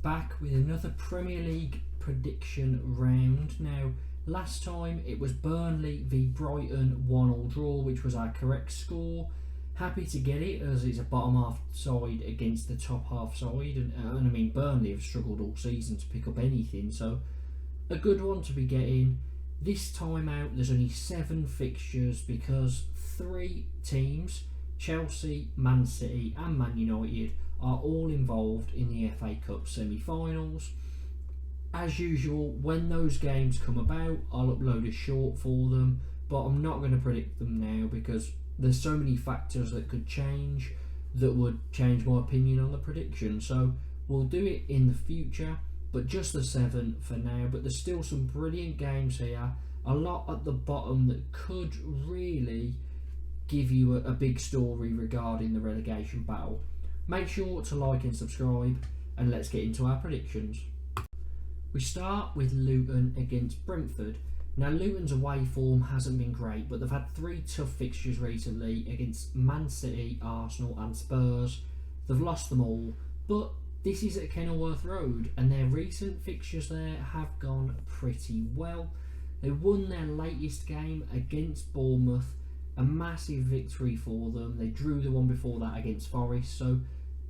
back with another Premier League prediction round. Now, last time it was Burnley v Brighton 1-1 draw, which was our correct score. Happy to get it as it's a bottom half side against the top half side, and I mean Burnley have struggled all season to pick up anything, so a good one to be getting. This time out there's only 7 fixtures because 3 teams, Chelsea, Man City and Man United, are all involved in the FA Cup semi-finals. As usual, when those games come about, I'll upload a short for them, but I'm not going to predict them now because there's so many factors that could change that would change my opinion on the prediction. So we'll do it in the future, but just the 7 for now. But there's still some brilliant games here, a lot at the bottom that could really give you a big story regarding the relegation battle. Make sure to like and subscribe, and let's get into our predictions. We start with Luton against Brentford. Now, Luton's away form hasn't been great, but they've had 3 tough fixtures recently against Man City, Arsenal and Spurs. They've lost them all, but this is at Kenilworth Road, and their recent fixtures there have gone pretty well. They won their latest game against Bournemouth, a massive victory for them. They drew the one before that against Forest, so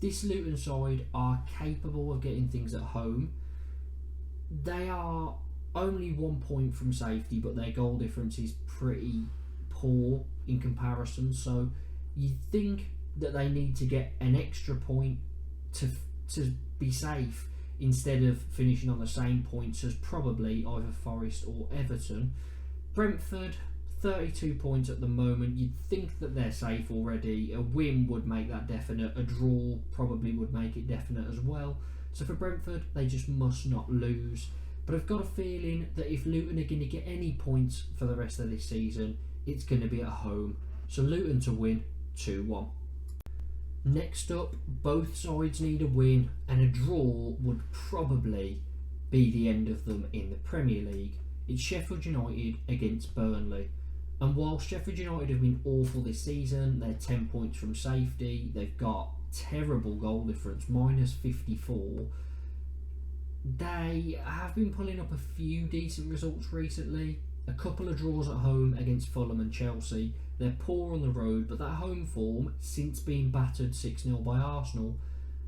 this Luton side are capable of getting things at home. They are only 1 point from safety, but their goal difference is pretty poor in comparison, so you'd think that they need to get an extra point to be safe instead of finishing on the same points as probably either Forest or Everton. Brentford, 32 points at the moment. You'd think that they're safe already. A win would make that definite. A draw probably would make it definite as well. So for Brentford, they just must not lose. But I've got a feeling that if Luton are going to get any points for the rest of this season, it's going to be at home. So Luton to win 2-1. Next up, both sides need a win, and a draw would probably be the end of them in the Premier League. It's Sheffield United against Burnley. And while Sheffield United have been awful this season, they're 10 points from safety, they've got terrible goal difference, -54. They have been pulling up a few decent results recently. A couple of draws at home against Fulham and Chelsea. They're poor on the road, but that home form, since being battered 6-0 by Arsenal,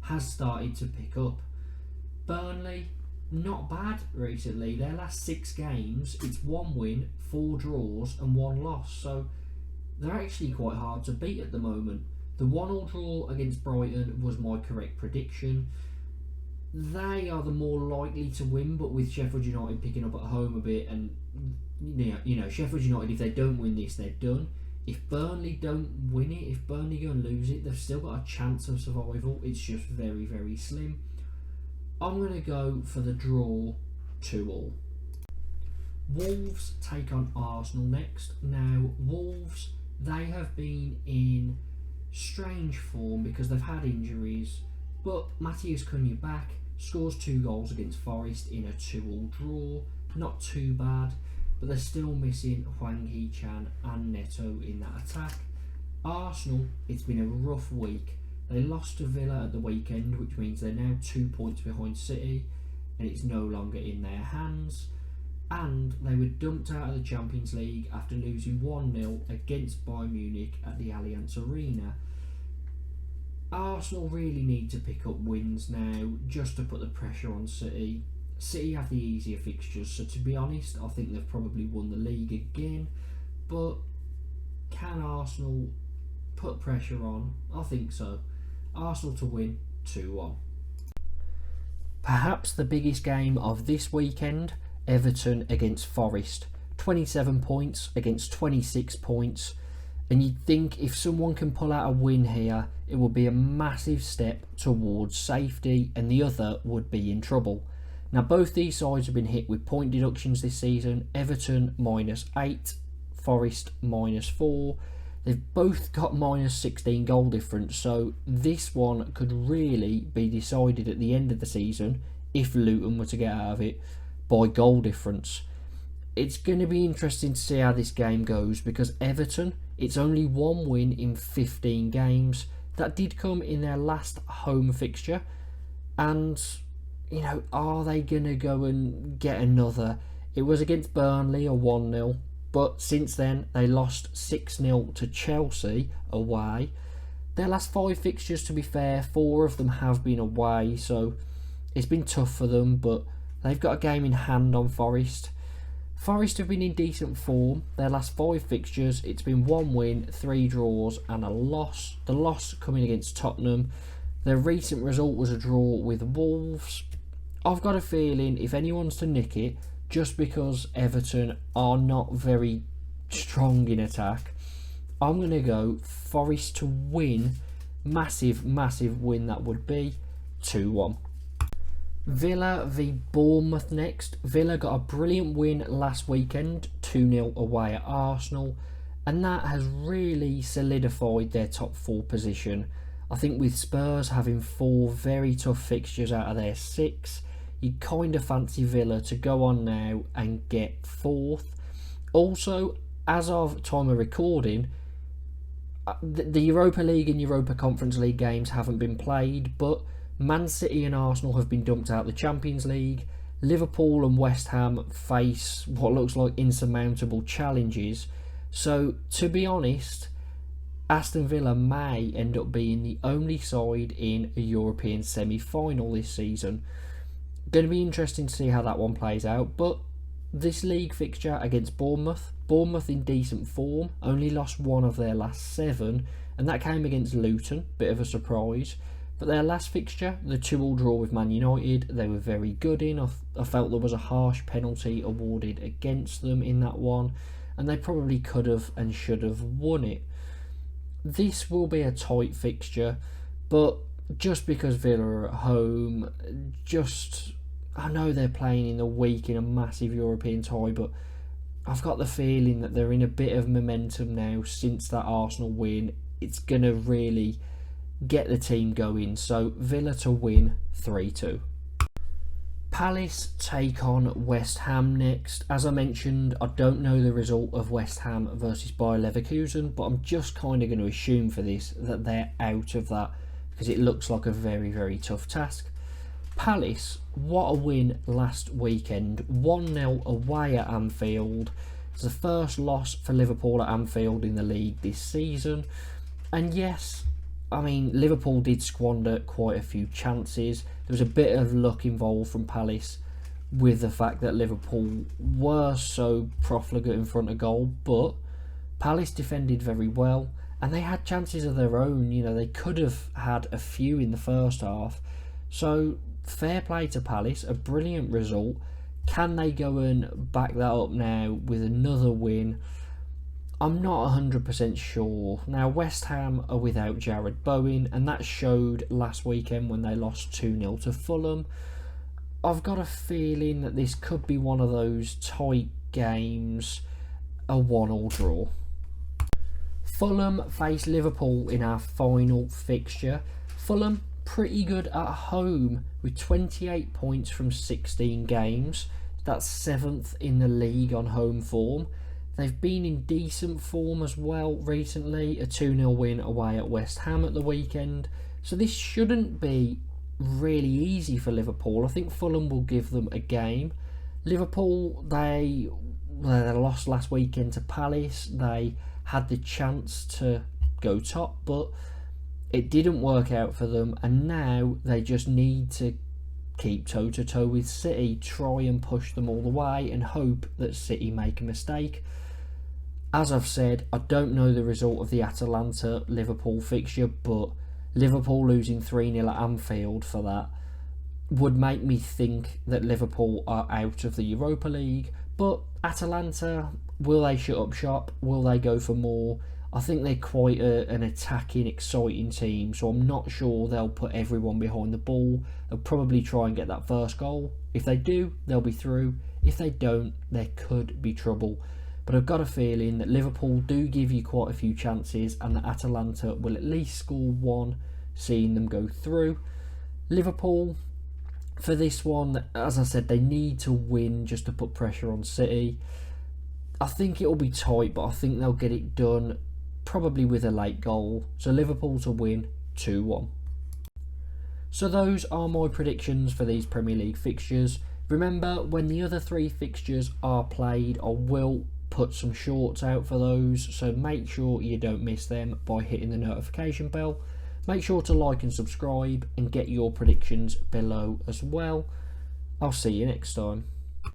has started to pick up. Burnley, not bad recently. Their last 6 games, it's 1 win, 4 draws and 1 loss. So they're actually quite hard to beat at the moment. The 1-1 draw against Brighton was my correct prediction. They are the more likely to win, but with Sheffield United picking up at home a bit, and you know Sheffield United, if they don't win this, they're done. If Burnley don't win it, if Burnley go and lose it, they've still got a chance of survival. It's just very, very slim. I'm going to go for the draw 2-2. Wolves take on Arsenal next. Now, Wolves, they have been in strange form because they've had injuries, but Matheus Cunha back, scores 2 goals against Forest in a 2-2 draw. Not too bad, but they're still missing Hwang Hee-chan and Neto in that attack. Arsenal, it's been a rough week. They lost to Villa at the weekend, which means they're now 2 points behind City, and it's no longer in their hands. And they were dumped out of the Champions League after losing 1-0 against Bayern Munich at the Allianz Arena. Arsenal really need to pick up wins now just to put the pressure on City. City have the easier fixtures, so to be honest, I think they've probably won the league again. But can Arsenal put pressure on? I think so. Arsenal to win 2-1. Perhaps the biggest game of this weekend, Everton against Forest. 27 points against 26 points. And you'd think if someone can pull out a win here, it would be a massive step towards safety, and the other would be in trouble. Now, both these sides have been hit with point deductions this season. Everton -8, Forest -4. They've both got -16 goal difference, so this one could really be decided at the end of the season, if Luton were to get out of it, by goal difference. It's going to be interesting to see how this game goes, because Everton, it's only 1 win in 15 games. That did come in their last home fixture, and are they going to go and get another? It was against Burnley, a 1-0, but since then they lost 6-0 to Chelsea away. Their last 5 fixtures, to be fair, 4 of them have been away, so it's been tough for them, but they've got a game in hand on Forest. Forest have been in decent form. Their last 5 fixtures, it's been 1 win, 3 draws and a loss. The loss coming against Tottenham. Their recent result was a draw with Wolves. I've got a feeling if anyone's to nick it, just because Everton are not very strong in attack, I'm going to go Forest to win. Massive, massive win that would be. 2-1. Villa v Bournemouth next. Villa got a brilliant win last weekend, 2-0 away at Arsenal, and that has really solidified their top 4 position. I think with Spurs having 4 very tough fixtures out of their 6, you kind of fancy Villa to go on now and get 4th. Also, as of time of recording, the Europa League and Europa Conference League games haven't been played, but Man City and Arsenal have been dumped out of the Champions League. Liverpool and West Ham face what looks like insurmountable challenges. So, to be honest, Aston Villa may end up being the only side in a European semi-final this season. Going to be interesting to see how that one plays out. But this league fixture against Bournemouth in decent form, only lost 1 of their last 7, and that came against Luton, bit of a surprise. But their last fixture, the 2-2 draw with Man United, they were very good in. I felt there was a harsh penalty awarded against them in that one, and they probably could have and should have won it. This will be a tight fixture, but just because Villa are at home, I know they're playing in the week in a massive European tie, but I've got the feeling that they're in a bit of momentum now since that Arsenal win. It's going to really get the team going. So Villa to win 3-2. Palace take on West Ham next. As I mentioned, I don't know the result of West Ham versus Bayer Leverkusen, but I'm just kind of going to assume for this that they're out of that because it looks like a very, very tough task. Palace, what a win last weekend. 1-0 away at Anfield. It's the first loss for Liverpool at Anfield in the league this season. And yes, I mean, Liverpool did squander quite a few chances. There was a bit of luck involved from Palace with the fact that Liverpool were so profligate in front of goal, but Palace defended very well and they had chances of their own. They could have had a few in the first half. So fair play to Palace, a brilliant result. Can they go and back that up now with another win? I'm not 100% sure. Now, West Ham are without Jared Bowen, and that showed last weekend when they lost 2-0 to Fulham. I've got a feeling that this could be one of those tight games, a 1-1 draw. Fulham face Liverpool in our final fixture. Fulham pretty good at home with 28 points from 16 games. That's 7th in the league on home form. They've been in decent form as well recently, a 2-0 win away at West Ham at the weekend. So this shouldn't be really easy for Liverpool. I think Fulham will give them a game. Liverpool, they lost last weekend to Palace. They had the chance to go top, but it didn't work out for them, and now they just need to keep toe-to-toe with City, try and push them all the way and hope that City make a mistake. As I've said, I don't know the result of the Atalanta-Liverpool fixture, but Liverpool losing 3-0 at Anfield for that would make me think that Liverpool are out of the Europa League. But Atalanta, will they shut up shop? Will they go for more? I think they're quite an attacking, exciting team, so I'm not sure they'll put everyone behind the ball. They'll probably try and get that first goal. If they do, they'll be through. If they don't, there could be trouble. But I've got a feeling that Liverpool do give you quite a few chances and that Atalanta will at least score one, seeing them go through. Liverpool, for this one, as I said, they need to win just to put pressure on City. I think it will be tight, but I think they'll get it done, probably with a late goal. So Liverpool to win 2-1. So those are my predictions for these Premier League fixtures. Remember, when the other 3 fixtures are played, I will put some shorts out for those, so make sure you don't miss them by hitting the notification bell. Make sure to like and subscribe and get your predictions below as well. I'll see you next time.